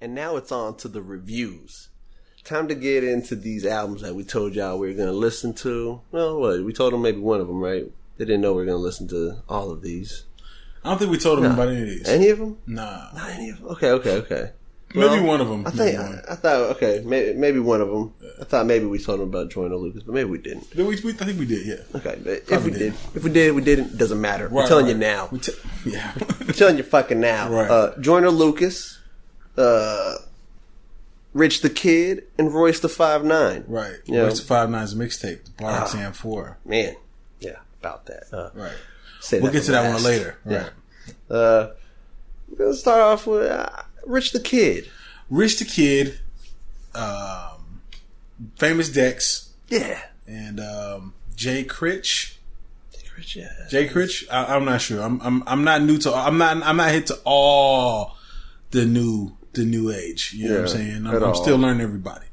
And now it's on to the reviews. Time to get into these albums that we told y'all we were going to listen to. Well, what? We told them maybe one of them, right? They didn't know we were going to listen to all of these. I don't think we told them about any of these. Any of them? Nah. Not any of them? Okay. Maybe one of them. I thought, maybe one of them. Yeah. I thought maybe we told them about Joyner Lucas, but maybe we didn't. I think we did, yeah. Okay, but if we did, we didn't, doesn't matter. We're telling you now. We're telling you fucking now. Right. Joyner Lucas, Rich the Kid, and Royce the 5'9". Right. Royce the 5'9's mixtape, the Bar Exam 4. Man. Yeah, about that. Right. We'll get to that one later. Right. We're going to start off with Rich the Kid. Rich the Kid, Famous Dex. Yeah. And Jay Critch. Yeah. Jay Critch? I'm not sure. I'm not new to I'm not hit to all the new age. You know what I'm saying? I'm still learning everybody.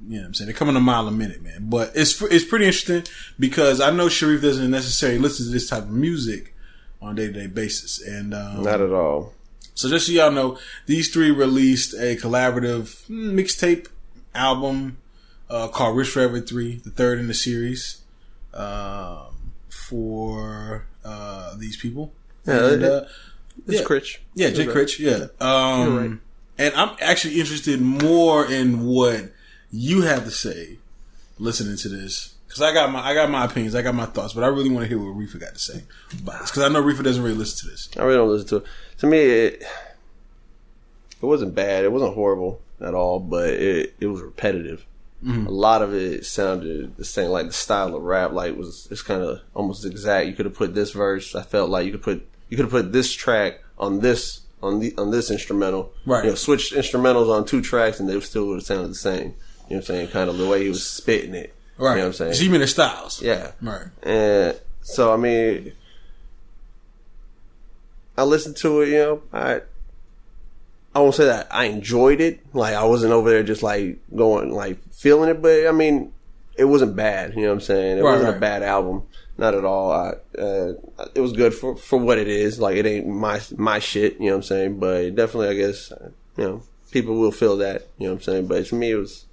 You know what I'm saying? They're coming a mile a minute, man. But it's pretty interesting because I know Sharif doesn't necessarily listen to this type of music on a day-to-day basis. And not at all. So just so y'all know, these three released a collaborative mixtape album called Rich Forever 3, the third in the series, for these people. Yeah, it's Critch. Yeah, Jay Critch, yeah. Right. And I'm actually interested more in what you have to say listening to this. Because I got my opinions, I got my thoughts, but I really want to hear what Riffa got to say about this. Because I know Riffa doesn't really listen to this. I really don't listen to it. To me, it wasn't bad. It wasn't horrible at all, but it was repetitive. Mm-hmm. A lot of it sounded the same, like the style of rap, like it's kind of almost exact. You could have put this verse. I felt like you could have put this track on this instrumental. Right. You know, switched instrumentals on two tracks, and they still would have sounded the same. You know what I'm saying? Kind of the way he was spitting it. Right. You know what I'm saying? So you mean the styles? Yeah. Right. And so I mean, I listened to it. You know, I won't say that I enjoyed it. Like, I wasn't over there just like going, like feeling it, but I mean, it wasn't bad. You know what I'm saying? It wasn't a bad album. Not at all. It was good for what it is. Like, it ain't my shit. You know what I'm saying? But definitely, I guess, you know, people will feel that. You know what I'm saying? But to me, it was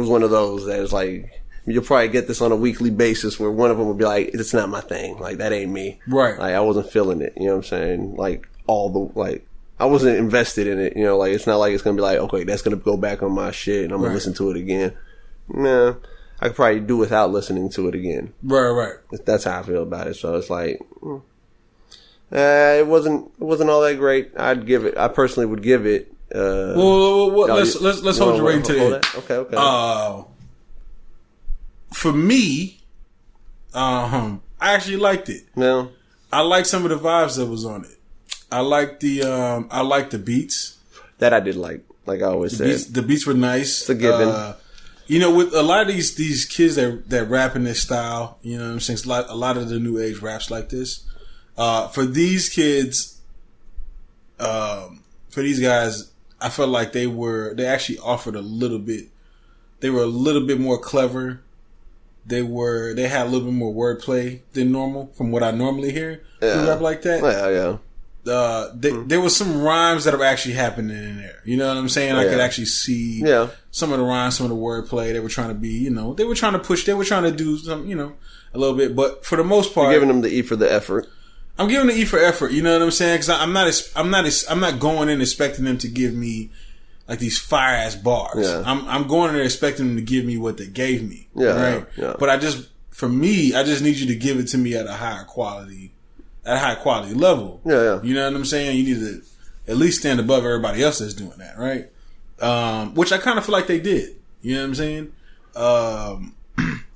one of those that was like, you'll probably get this on a weekly basis where one of them will be like, it's not my thing. Like, that ain't me. Right. Like, I wasn't feeling it. You know what I'm saying? Like, I wasn't invested in it. You know, like, it's not like it's going to be like, okay, that's going to go back on my shit and I'm going to listen to it again. Nah, I could probably do without listening to it again. Right. That's how I feel about it. So it's like, it wasn't all that great. I personally would give it, let's hold your rating to the end. Okay. For me, I actually liked it. No, I liked some of the vibes that was on it. I liked the beats. That I did like I always said. The beats were nice. It's a given. You know, with a lot of these kids that rap in this style, you know what I'm saying? A lot of the new age raps like this. For these kids, for these guys, I felt like they actually offered a little bit. They were a little bit more clever. They had a little bit more wordplay than normal from what I normally hear. Yeah. Rap like that. Yeah. There was some rhymes that are actually happening in there. You know what I'm saying? I could actually see some of the rhymes, some of the wordplay. They were trying to be, you know, they were trying to do some, you know, a little bit. But for the most part, you're giving them the E for the effort. I'm giving the E for effort. You know what I'm saying? Because I'm not going in expecting them to give me like these fire ass bars. Yeah. I'm going in there expecting them to give me what they gave me. Yeah. Right. Yeah. But I just need you to give it to me at a higher quality level. Yeah. You know what I'm saying? You need to at least stand above everybody else that's doing that, right? Which I kind of feel like they did. You know what I'm saying?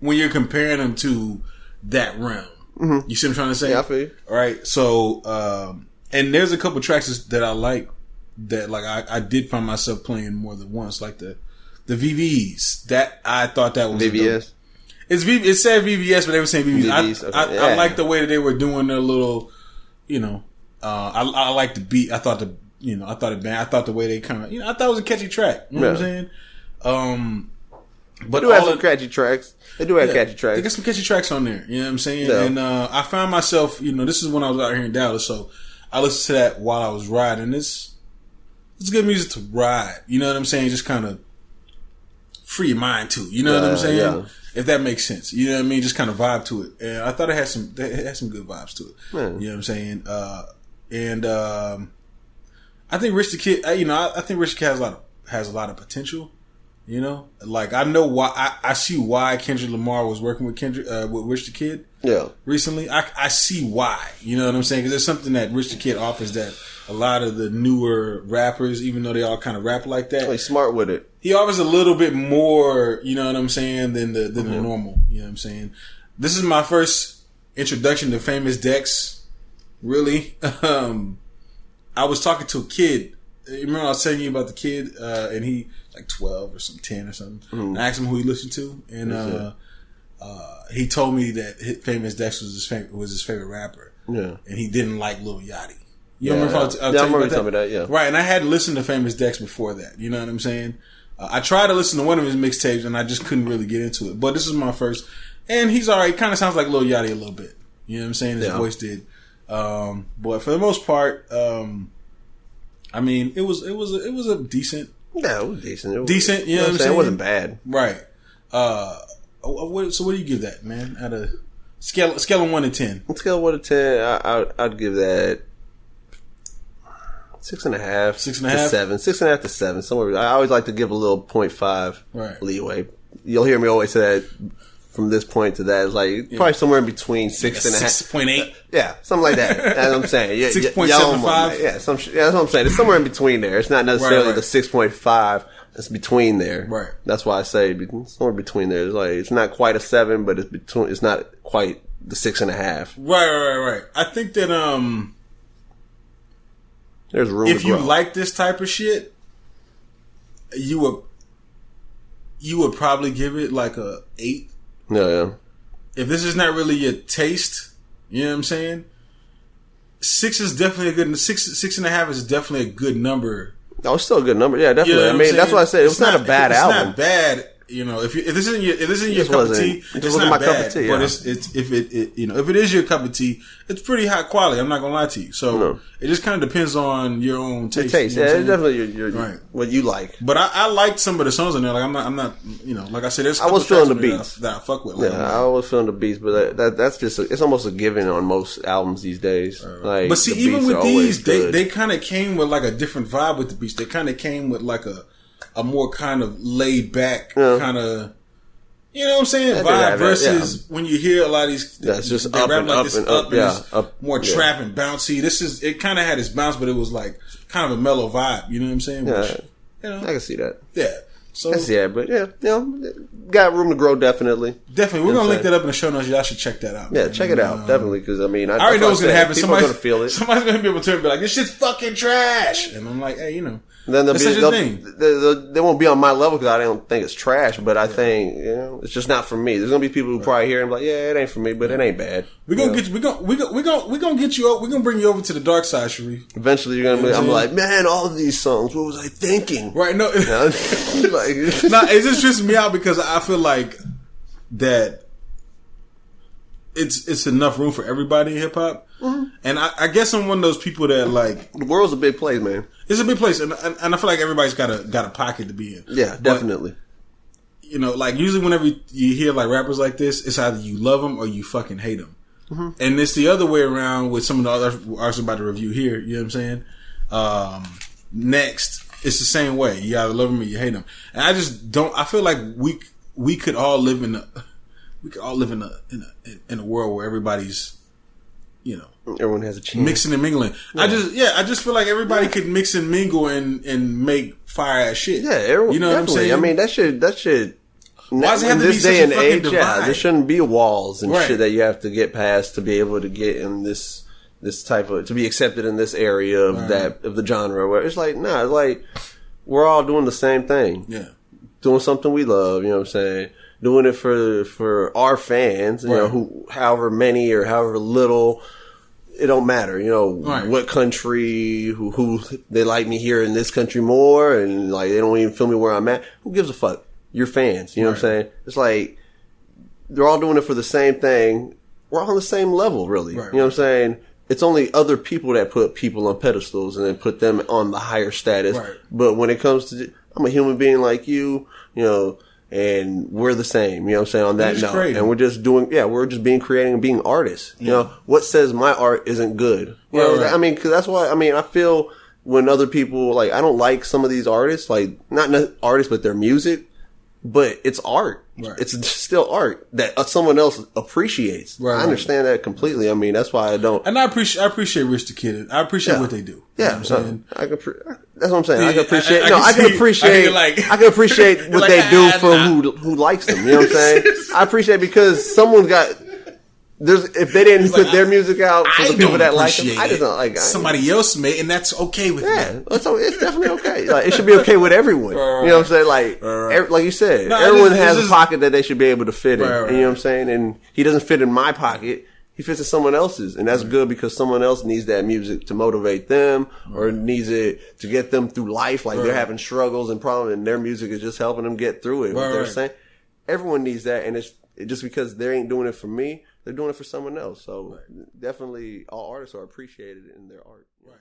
When you're comparing them to that realm. Mm-hmm. You see what I'm trying to say? Yeah, I feel you. All right. So, and there's a couple tracks that I like that, like, I did find myself playing more than once, like the VVs. That I thought that was VVS. It said VVS, but they were saying VVS. Okay. I like the way that they were doing their little, you know, I like the beat. I thought the way they kind of, you know, I thought it was a catchy track. You know what I'm saying? But they do have some catchy tracks. They do have catchy tracks. They got some catchy tracks on there. You know what I'm saying? Yeah. And I found myself, you know, this is when I was out here in Dallas, so I listened to that while I was riding. It's it's good music to ride. You know what I'm saying? Just kind of free your mind too. You know what I'm saying? Yeah. If that makes sense. You know what I mean? Just kind of vibe to it. And I thought it had some good vibes to it. Man. You know what I'm saying? I think Rich the Kid, I think Rich the Kid has a lot of potential. You know, like I know why I see why Kendrick Lamar was working with Rich the Kid. Yeah, recently, I see why. You know what I'm saying? Because there's something that Rich the Kid offers that a lot of the newer rappers, even though they all kind of rap like that, he's smart with it. He offers a little bit more. You know what I'm saying than the normal. You know what I'm saying? This is my first introduction to Famous Dex. Really, I was talking to a kid. You remember I was telling you about the kid, and he like 12 or some 10 or something. Mm-hmm. And I asked him who he listened to, and he told me that Famous Dex was his favorite rapper. Yeah, and he didn't like Lil Yachty. You remember? I remember telling me that. Yeah, right. And I hadn't listened to Famous Dex before that. You know what I'm saying? I tried to listen to one of his mixtapes, and I just couldn't really get into it. But this is my first, and he's alright. Kind of sounds like Lil Yachty a little bit. You know what I'm saying? His voice did. But for the most part, I mean, it was a decent. Yeah, it was decent. It was decent. You know what I'm saying? It wasn't bad. Right. So what do you give that, man? At a scale of 1 to 10. Scale of 1 to 10, I'd give that 6.5. 6.5 to 7. 6.5 to 7. Somewhere. I always like to give a little 0.5 leeway. You'll hear me always say that. From this point to that, it's like probably somewhere in between 6.5, 6.8. Yeah, something like that. That's what I'm saying. 6.75. Yeah, that's what I'm saying. It's somewhere in between there. It's not necessarily the 6.5. It's between there. Right. That's why I say somewhere between there. It's like it's not quite a 7, but it's between. It's not quite the 6.5. Right. I think that there's room. If you like this type of shit, you would probably give it like a 8. Yeah. If this is not really your taste, you know what I'm saying? 6 is definitely a good. 6.5 is definitely a good number. Oh, it's still a good number. Yeah, definitely. You know I mean, that's why I said it's not a bad album. It's not bad. You know, if this isn't your cup of tea, it's not bad. Cup of tea, yeah. But if it is your cup of tea, it's pretty high quality. I'm not gonna lie to you. So it just kind of depends on your own taste. Taste, you know it's definitely your right. What you like. But I liked some of the songs in there. Like I'm not. You know, like I said, there's. I was feeling the beats that I fuck with. Like, I was feeling the beats, but that's just it's almost a given on most albums these days. Like, but see, even with these, they kind of came with like a different vibe with the beats. They kind of came with like a more kind of laid back kind of. You know what I'm saying? Vibe versus when you hear a lot of these, that's just up and like up, more trap and bouncy. It kind of had its bounce, but it was like kind of a mellow vibe. You know what I'm saying? Yeah, which, I can see that. Yeah. So but got room to grow. Definitely. We're gonna link that up in the show notes. Y'all should check that out. Yeah, check it out definitely because I mean, I already know what's gonna happen. Somebody's gonna feel it. Somebody's gonna be able to turn and be like, "This shit's fucking trash," and I'm like, "Hey, you know." Then they won't be on my level because I don't think it's trash, but I think it's just not for me. There's gonna be people who probably hear and be like, "Yeah, it ain't for me," but it ain't bad. We're gonna get you up. We're gonna bring you over to the dark side, Sharif. Eventually, you're gonna. I'm like, man, all of these songs. What was I thinking? Right? No, it just stresses me out because I feel like that it's enough room for everybody in hip hop. Mm-hmm. And I guess I'm one of those people that like the world's a big place, man. It's a big place, and I feel like everybody's got a pocket to be in. Yeah, definitely. But, you know, like usually whenever you hear like rappers like this, it's either you love them or you fucking hate them. Mm-hmm. And it's the other way around with some of the other artists I'm about to review here. You know what I'm saying? Next, it's the same way. You either love them or you hate them. And I just don't. I feel like we could all live in a world where everybody's, you know, everyone has a chance. Mixing and mingling. Yeah. I just feel like everybody could mix and mingle and make fire ass shit. Yeah, everyone, you know definitely. What I'm saying? I mean, that should. Why does it have to be such a fucking divide? There shouldn't be walls and shit that you have to get past to be able to get in this type of, to be accepted in this area of of the genre. Where it's like, nah, it's like we're all doing the same thing. Yeah, doing something we love. You know what I'm saying? Doing it for our fans. You know, who, however many or however little. It don't matter, you know, what country, who they like me here in this country more, and like they don't even feel me where I'm at. Who gives a fuck? You're fans, you know what I'm saying? It's like they're all doing it for the same thing. We're all on the same level, really. You know what I'm saying? it's only other people that put people on pedestals and then put them on the higher status. Right. But when it comes to, I'm a human being like you, and we're the same, you know what I'm saying, on that note. Creating. And we're just we're just being creating and being artists. You know, what says my art isn't good? You know, I mean, cause that's why, I feel when other people, like, I don't like some of these artists, like, not artists, but their music, but it's art. Right. It's still art that someone else appreciates. Right, I understand that completely. I mean, that's why I don't. And I appreciate Rich the Kid. I appreciate what they do. Yeah, you know what I'm saying? That's what I'm saying. I can appreciate. I can appreciate what they do for who likes them. You know what I'm saying? I appreciate because someone got. If they didn't put their music out for the people that like them, I just don't like. Somebody else made, and that's okay with me. Yeah, it's definitely okay. Like, it should be okay with everyone. You know what I'm saying? Like, like you said, everyone has a pocket that they should be able to fit in. And you know what I'm saying? And he doesn't fit in my pocket. He fits in someone else's, and that's good because someone else needs that music to motivate them, or needs it to get them through life. Like they're having struggles and problems, and their music is just helping them get through it. What they're saying, everyone needs that, and it's just because they ain't doing it for me. They're doing it for someone else. So definitely all artists are appreciated in their art. Right.